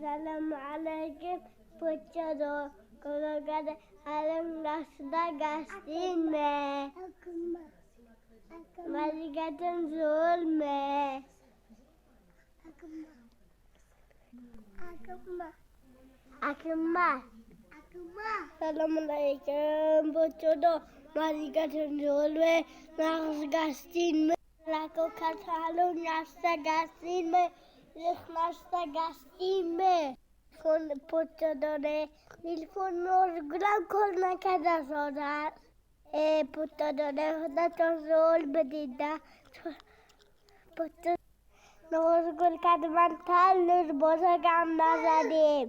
Salam alaikum, pucciado, cologare all'angasta gastine. Marigatan zulme. Akma. Salam alaikum, pucciado, marigatan zulme. Gastine. La coca nasta gastine. Nasta gastine. Con puttadone il forno gran corna cada soda e puttadone da tosol bedida putta norgul kad mantal nur bosa gamna zadim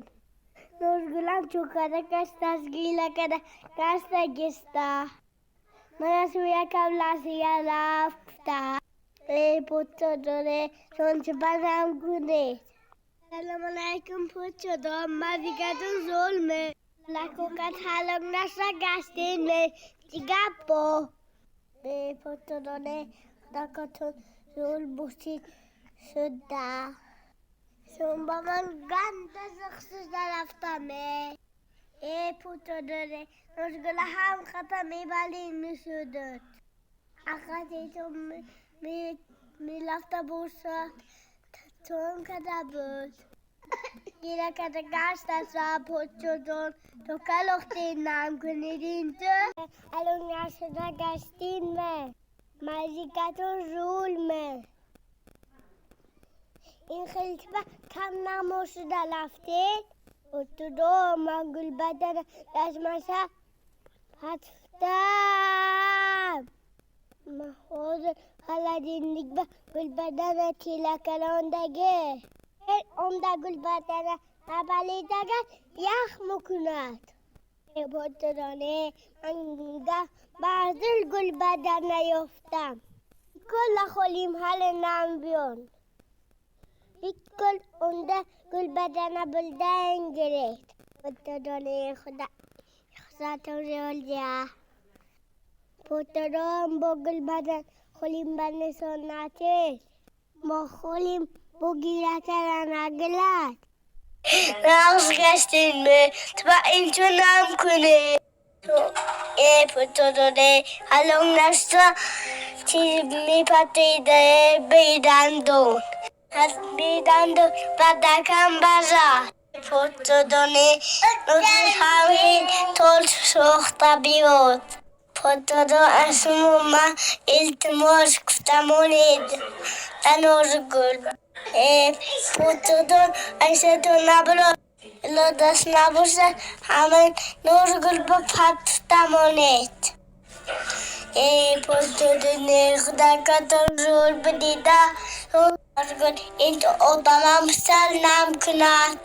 norgulan chukada kastas gila kada kasta gista manasuya kablasiya lafta e puttadone son chbanam gune. Salam alaikum, pucciado, marigatan zulme. La coca talong nasa gastine, tigapo. Puccadone, dakaton zul busi suda. Sumbaman ganda zaksus dalaftame. Puccadone, nosgula ham khatami balin nusudut. Akatitum mi lafta bursa. Ton kadabut. Gila kada gasta sa pucciadon. Tokaloch den naam kunidinte. Along nasa gastine. Marigatan zulme. In khiltba kam namus dalafte. Pucciado magul badana dasmasa hatftab. محفوظ خالدین نگبه گل بدنه تیلا کلان دگه اون دا گل بدنه نبالی دگه یخ مکند پترانه انگه بردل گل بدنه یفتم کل خولیم حال نام بیون بیکل اون دا گل بدنه بلدن گرید پترانه خدا تو رولیا پترام بگل بدن خولیم بند سنته ما خولیم بگیرتر نگلد نقص گشتین به تبا اینجا نام کنه پترانه حالون نشتا چیز میپتیده بیدندون از بیدندون بدکم بزد پترانه نوزی همین طول سخته بیود پترو اسمو ما التماس کفتمونید تنورگل پترو ایسادو نبرو لدست نبوشه همین نورگل با پتمونید پترو نخدا کتر زور بدیده نورگل این تو ادامم سل نام کند